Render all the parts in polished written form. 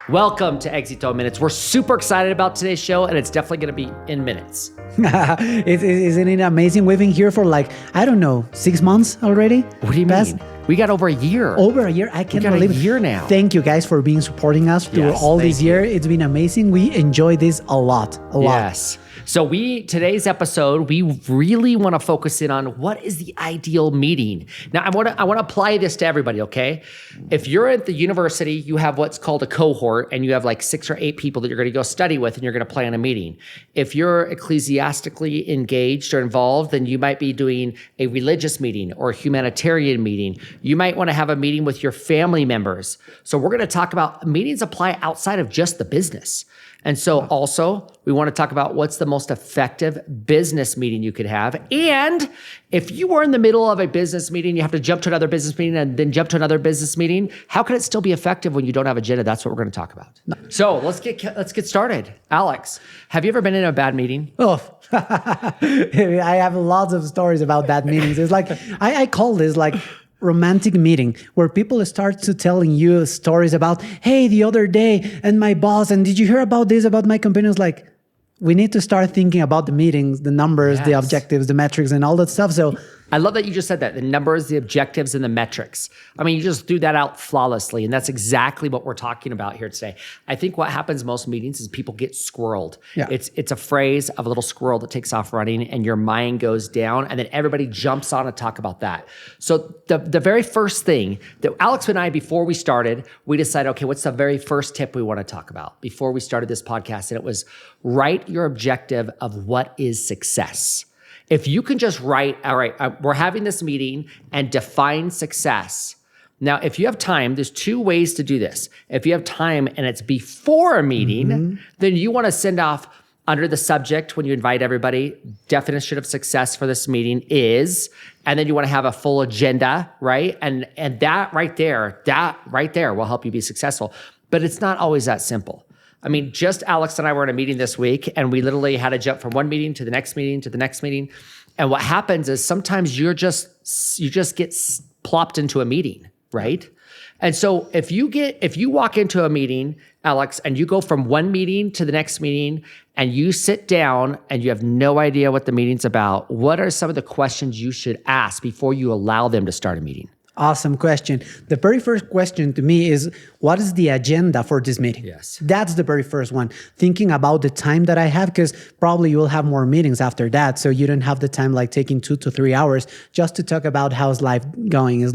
Welcome to Éxito Minutes. We're super excited about today's show, and it's definitely going to be in minutes. Isn't it amazing? We've been here for 6 months already. What do you mean? We got over a year. Over a year? I can't believe it. A year now. Thank you guys for being supporting us through all this year. It's been amazing. We enjoy this a lot. Yes. So today's episode, we really want to focus in on what is the ideal meeting. Now, I want to apply this to everybody, okay? If you're at the university, you have what's called a cohort, and you have 6 or 8 people that you're going to go study with, and you're going to plan a meeting. If you're ecclesiastically engaged or involved, then you might be doing a religious meeting or a humanitarian meeting. You might want to have a meeting with your family members. So we're going to talk about meetings apply outside of just the business. And so also, we want to talk about what's the most effective business meeting you could have. And if you were in the middle of a business meeting, you have to jump to another business meeting and then jump to another business meting, how can it still be effective when you don't have agenda? That's what we're going to talk about. So let's get started. Alex, have you ever been in a bad meeting? Oh, I have lots of stories about bad meetings. It's I call this romantic meeting, where people start to telling you stories about, hey, the other day and my boss, and did you hear about this about my company? It's we need to start thinking about the meetings, the numbers, the objectives, the metrics, and all that stuff. So I love that you just said that, the numbers, the objectives, and the metrics. I mean, you just threw that out flawlessly, and that's exactly what we're talking about here today. I think what happens most meetings is people get squirreled. Yeah. It's a phrase of a little squirrel that takes off running, and your mind goes down, and then everybody jumps on to talk about that. So the very first thing that Alex and I, before we started, we decided, okay, what's the very first tip we want to talk about before we started this podcast? And it was write your objective of what is success. If you can just write, all right, we're having this meeting, and define success. Now, if you have time, there's 2 ways to do this. If you have time and it's before a meeting, then you want to send off under the subject when you invite everybody, definition of success for this meeting is, and then you want to have a full agenda, right? And that right there will help you be successful. But it's not always that simple. I mean, just Alex and I were in a meeting this week, and we literally had to jump from one meeting to the next meeting to the next meeting. And what happens is sometimes you just get plopped into a meeting, right? And so if you walk into a meeting, Alex, and you go from one meeting to the next meeting, and you sit down and you have no idea what the meeting's about, what are some of the questions you should ask before you allow them to start a meeting? Awesome question. The very first question to me is, what is the agenda for this meeting? Yes. That's the very first one. Thinking about the time that I have, because probably you'll have more meetings after that. So you don't have the time taking 2 to 3 hours just to talk about how's life going. Is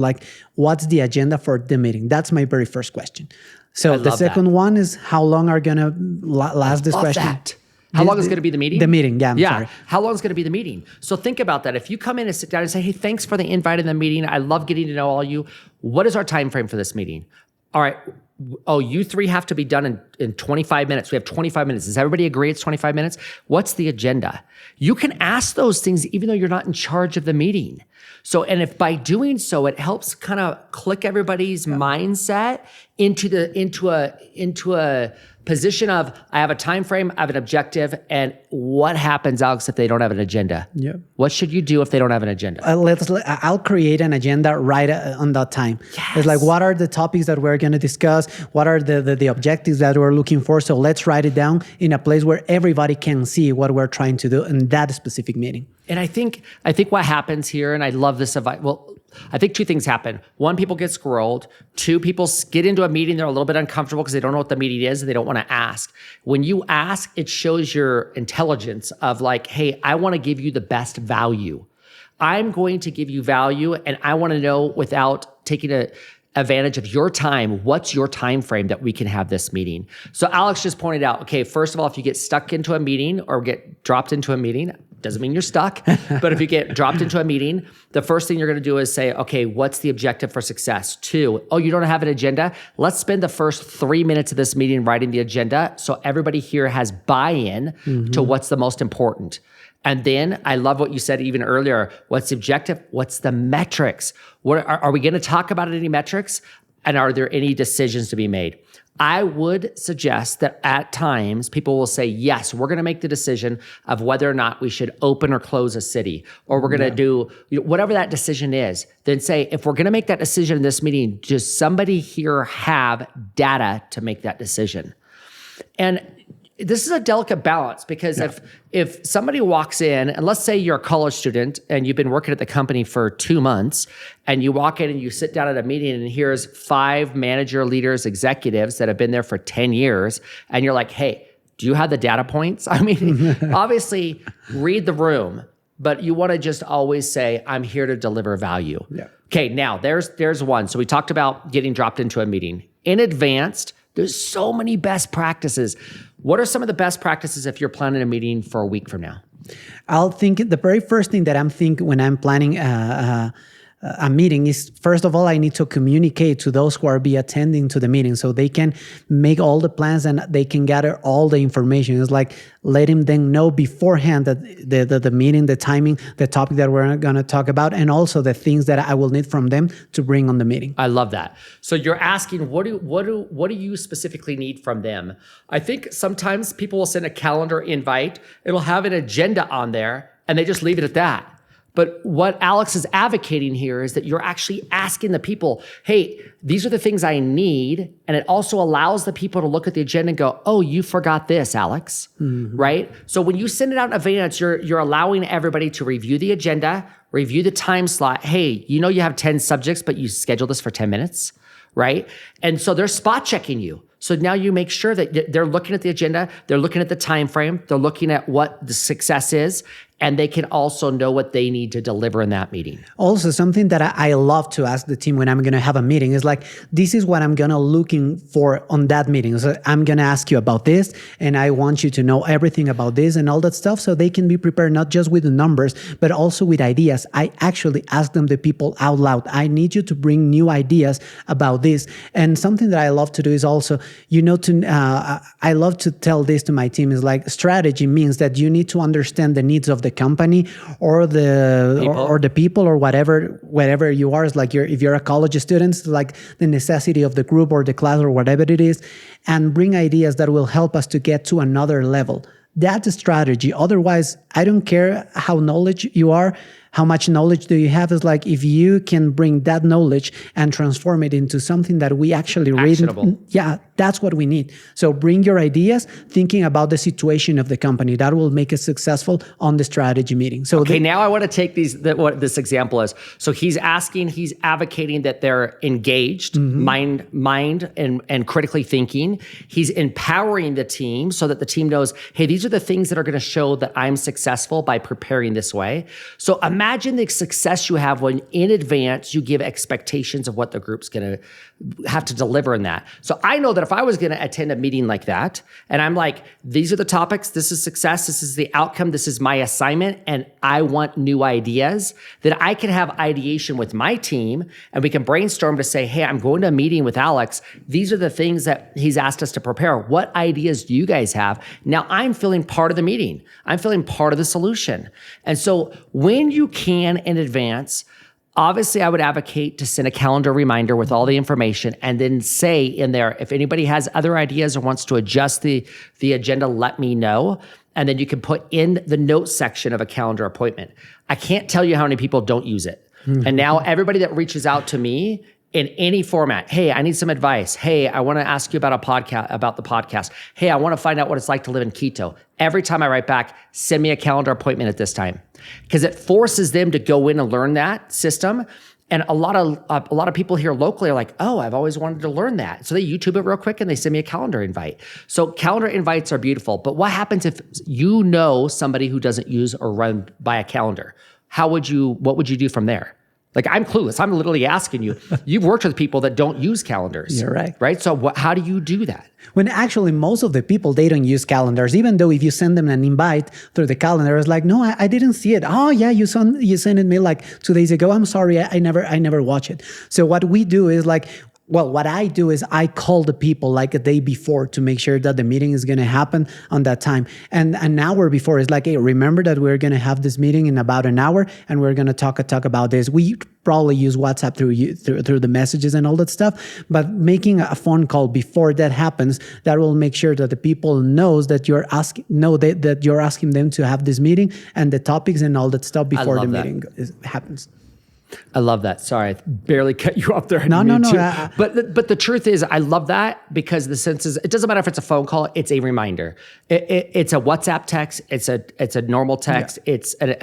what's the agenda for the meeting? That's my very first question. So the second one is, how long are going to last this question? That. How long is going to be the meeting? The meeting, yeah, I'm sorry. How long is going to be the meeting? So think about that. If you come in and sit down and say, hey, thanks for the invite in the meeting. I love getting to know all you. What is our time frame for this meeting? All right. Oh, you 3 have to be done in 25 minutes. We have 25 minutes. Does everybody agree it's 25 minutes? What's the agenda? You can ask those things even though you're not in charge of the meeting. So, and if by doing so, it helps kind of click everybody's mindset into a position of, I have a time frame, I have an objective, and what happens, Alex, if they don't have an agenda? Yeah. What should you do if they don't have an agenda? I'll create an agenda right on that time. Yes. It's what are the topics that we're going to discuss? What are the objectives that we're looking for? So let's write it down in a place where everybody can see what we're trying to do in that specific meeting. And I think what happens here, and I love this advice, I think 2 things happen. 1, people get squirreled. 2, people get into a meeting, they're a little bit uncomfortable because they don't know what the meeting is and they don't want to ask. When you ask, it shows your intelligence of hey, I want to give you the best value. I'm going to give you value, and I want to know, without taking advantage of your time, what's your time frame that we can have this meeting? So Alex just pointed out, okay, first of all, if you get stuck into a meeting or get dropped into a meeting, doesn't mean you're stuck, but if you get dropped into a meeting, the first thing you're going to do is say, okay, what's the objective for success? 2, oh, you don't have an agenda? Let's spend the first 3 minutes of this meeting writing the agenda so everybody here has buy-in to what's the most important. And then I love what you said even earlier. What's the objective? What's the metrics? What are we going to talk about any metrics? And are there any decisions to be made? I would suggest that at times people will say, yes, we're going to make the decision of whether or not we should open or close a city, or we're going to do whatever that decision is. Then say, if we're going to make that decision in this meeting, does somebody here have data to make that decision? And this is a delicate balance because if somebody walks in, and let's say you're a college student and you've been working at the company for 2 months, and you walk in and you sit down at a meeting and here's 5 manager, leaders, executives that have been there for 10 years, and you're like, hey, do you have the data points? I mean, obviously read the room, but you want to just always say, I'm here to deliver value. Yeah. Okay, now there's one. So we talked about getting dropped into a meeting. In advanced, there's so many best practices. What are some of the best practices if you're planning a meeting for a week from now? I'll think the very first thing that I'm thinking when I'm planning a meeting is, first of all, I need to communicate to those who are be attending to the meeting so they can make all the plans and they can gather all the information. It's like letting them know beforehand that the meeting, the timing, the topic that we're going to talk about, and also the things that I will need from them to bring on the meeting. I love that. So you're asking, what do you specifically need from them? I think sometimes people will send a calendar invite. It'll have an agenda on there, and they just leave it at that. But what Alex is advocating here is that you're actually asking the people, hey, these are the things I need. And it also allows the people to look at the agenda and go, oh, you forgot this, Alex, right? So when you send it out in advance, you're allowing everybody to review the agenda, review the time slot. Hey, you know you have 10 subjects, but you scheduled this for 10 minutes, right? And so they're spot checking you. So now you make sure that they're looking at the agenda, they're looking at the time frame, they're looking at what the success is, and they can also know what they need to deliver in that meeting. Also, something that I love to ask the team when I'm going to have a meeting is like, this is what I'm going to looking for on that meeting. So I'm going to ask you about this, and I want you to know everything about this and all that stuff so they can be prepared not just with the numbers, but also with ideas. I actually ask them, the people, out loud. I need you to bring new ideas about this. And something that I love to do is also, I love to tell this to my team is like, strategy means that you need to understand the needs of the company or the people or whatever you are. It's like if you're a college student, it's like the necessity of the group or the class or whatever it is, and bring ideas that will help us to get to another level. That's a strategy. Otherwise, I don't care how knowledge you are, how much knowledge do you have. Is like, if you can bring that knowledge and transform it into something that we actually read. Yeah, that's what we need. So bring your ideas, thinking about the situation of the company. That will make us successful on the strategy meeting. So now I want to take what this example is. So he's advocating that they're engaged, mind and critically thinking. He's empowering the team so that the team knows, hey, these are the things that are going to show that I'm successful by preparing this way. So imagine the success you have when in advance you give expectations of what the group's going to have to deliver in that. So I know that if I was going to attend a meeting like that, and I'm like, these are the topics, this is success, this is the outcome, this is my assignment, and I want new ideas, then I can have ideation with my team, and we can brainstorm to say, hey, I'm going to a meeting with Alex. These are the things that he's asked us to prepare. What ideas do you guys have? Now I'm feeling part of the meeting. I'm feeling part of the solution. And so when you can in advance, obviously, I would advocate to send a calendar reminder with all the information and then say in there, if anybody has other ideas or wants to adjust the agenda, let me know. And then you can put in the notes section of a calendar appointment. I can't tell you how many people don't use it. And now everybody that reaches out to me in any format, hey, I need some advice. Hey, I want to ask you about the podcast. Hey, I want to find out what it's like to live in Quito. Every time I write back, send me a calendar appointment at this time, because it forces them to go in and learn that system. And a lot of people here locally are like, oh, I've always wanted to learn that. So they YouTube it real quick and they send me a calendar invite. So calendar invites are beautiful. But what happens if you know somebody who doesn't use or run by a calendar? What would you do from there? Like, I'm clueless. I'm literally asking you. You've worked with people that don't use calendars. You're right. Right? So how do you do that? When actually most of the people, they don't use calendars, even though if you send them an invite through the calendar, it's like, no, I didn't see it. Oh yeah, you sent it me like 2 days ago. I'm sorry, I never watch it. So what we do is like, well, what I do is I call the people like a day before to make sure that the meeting is going to happen on that time. And an hour before is like, hey, remember that we're going to have this meeting in about an hour and we're going to talk about this. We probably use WhatsApp through the messages and all that stuff, but making a phone call before that happens, that will make sure that the people knows that you're asking, that you're asking them to have this meeting and the topics and all that stuff before the meeting happens. I love that. Sorry, I barely cut you off there. No. But the truth is, I love that because the sense is, it doesn't matter if it's a phone call, it's a reminder. It's a WhatsApp text, it's a normal text, it's an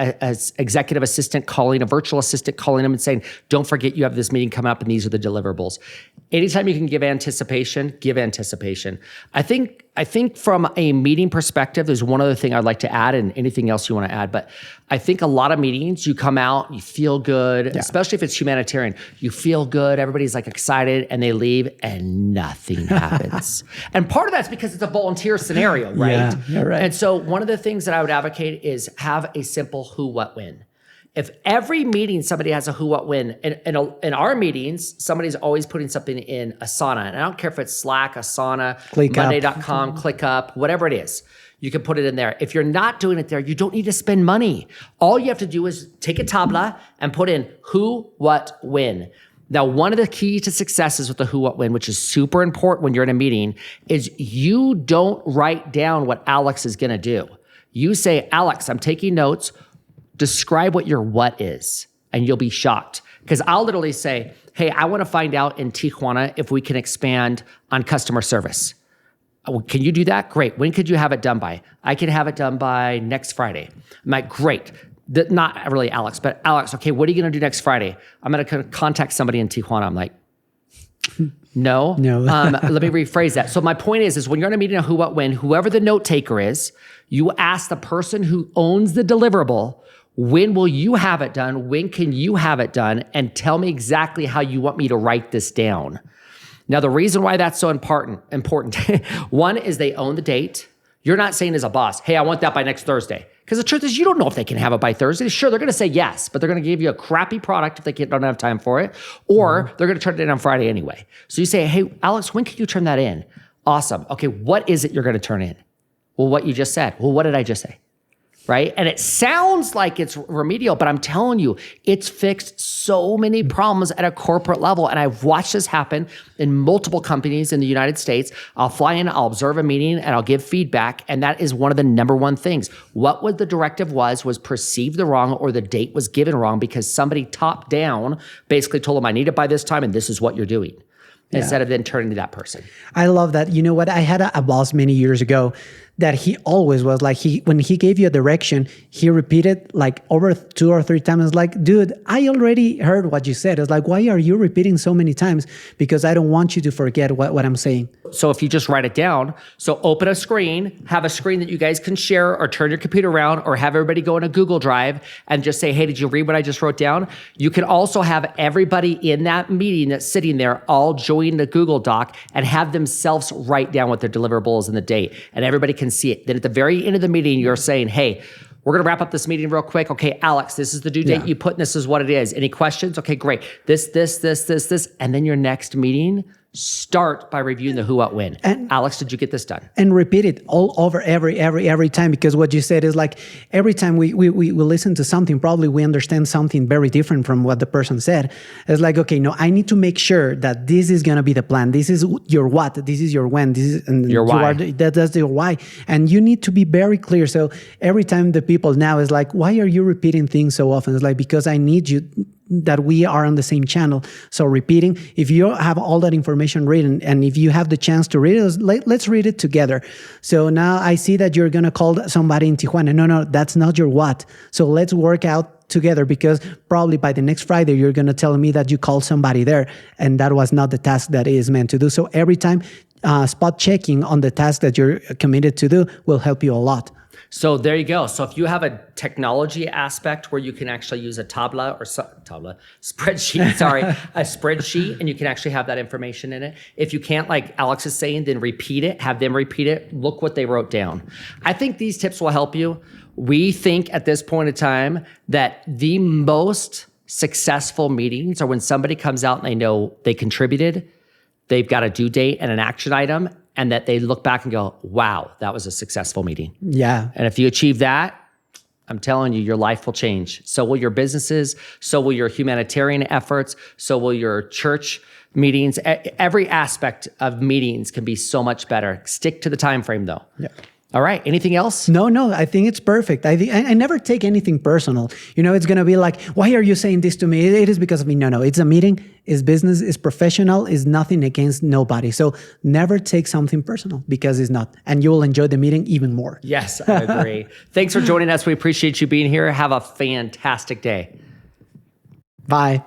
executive assistant calling, a virtual assistant calling them and saying, don't forget you have this meeting coming up and these are the deliverables. Anytime you can give anticipation, give anticipation. I think from a meeting perspective, there's one other thing I'd like to add, and anything else you want to add, but I think a lot of meetings, you come out, you feel good, especially if it's humanitarian, you feel good, everybody's like excited, and they leave and nothing happens. And part of that's because it's a volunteer scenario, right? Yeah, right. And so one of the things that I would advocate is have a simple who, what, when. If every meeting somebody has a who, what, when, in our meetings, somebody's always putting something in Asana. And I don't care if it's Slack, Asana, Monday.com, ClickUp, whatever it is. You can put it in there. If you're not doing it there, you don't need to spend money. All you have to do is take a tabla and put in who, what, when. Now, one of the keys to successes with the who, what, when, which is super important when you're in a meeting, is you don't write down what Alex is going to do. You say, Alex, I'm taking notes. Describe what your what is, and you'll be shocked. Because I'll literally say, hey, I want to find out in Tijuana if we can expand on customer service. Oh, can you do that? Great. When could you have it done by? I can have it done by next Friday. I'm like, great. Not really Alex, but Alex, okay, what are you going to do next Friday? I'm going to contact somebody in Tijuana. I'm like, no. Let me rephrase that. So my point is when you're in a meeting of who, what, when, whoever the note taker is, you ask the person who owns the deliverable, when will you have it done? When can you have it done? And tell me exactly how you want me to write this down. Now, the reason why that's so important, one is they own the date. You're not saying as a boss, hey, I want that by next Thursday. Because the truth is you don't know if they can have it by Thursday. Sure, they're going to say yes, but they're going to give you a crappy product if they don't have time for it, or they're going to turn it in on Friday anyway. So you say, hey, Alex, when can you turn that in? Awesome. Okay, what is it you're going to turn in? Well, what you just said. Well, what did I just say? Right? And it sounds like it's remedial, but I'm telling you, it's fixed so many problems at a corporate level. And I've watched this happen in multiple companies in the United States. I'll fly in, I'll observe a meeting, and I'll give feedback. And that is one of the number one things. What the directive was perceived the wrong, or the date was given wrong because somebody top down basically told them, I need it by this time, and this is what you're doing. Instead of then turning to that person. I love that. You know what? I had a boss many years ago that he always was like, when he gave you a direction, he repeated like over 2 or 3 times. It's like, dude, I already heard what you said. It's like, why are you repeating so many times? Because I don't want you to forget what I'm saying. So if you just write it down, so open a screen, have a screen that you guys can share, or turn your computer around, or have everybody go in a Google Drive and just say, hey, did you read what I just wrote down? You can also have everybody in that meeting that's sitting there all join the Google Doc and have themselves write down what their deliverable is and the date, and everybody can see it. Then at the very end of the meeting, you're saying, hey, we're going to wrap up this meeting real quick. Okay, Alex, this is the due date you put, and this is what it is. Any questions? Okay, great. This. And then your next meeting, start by reviewing the who, what, when. And Alex, did you get this done? And repeat it all over every time, because what you said is like every time we listen to something, probably we understand something very different from what the person said. It's like, okay, no, I need to make sure that this is going to be the plan. This is your what, this is your when, this is and your why. That's your why. And you need to be very clear. So every time the people now is like, why are you repeating things so often? It's like, because I need you that we are on the same channel. So repeating, if you have all that information written, and if you have the chance to read it, let's read it together. So now I see that you're going to call somebody in Tijuana. No, that's not your what. So let's work out together, because probably by the next Friday, you're going to tell me that you called somebody there, and that was not the task that is meant to do. So every time, spot checking on the task that you're committed to do will help you a lot. So there you go. So if you have a technology aspect where you can actually use a spreadsheet, and you can actually have that information in it. If you can't, like Alex is saying, then repeat it, have them repeat it, look what they wrote down. I think these tips will help you. We think at this point in time that the most successful meetings are when somebody comes out and they know they contributed, they've got a due date and an action item, and that they look back and go, wow, that was a successful meeting. Yeah. And if you achieve that, I'm telling you, your life will change. So will your businesses, so will your humanitarian efforts, so will your church meetings. Every aspect of meetings can be so much better. Stick to the time frame though. Yeah. All right. Anything else? No, I think it's perfect. I never take anything personal. It's going to be like, why are you saying this to me? It is because of me. No, it's a meeting, it's business, it's professional, it's nothing against nobody. So never take something personal because it's not. And you will enjoy the meeting even more. Yes, I agree. Thanks for joining us. We appreciate you being here. Have a fantastic day. Bye.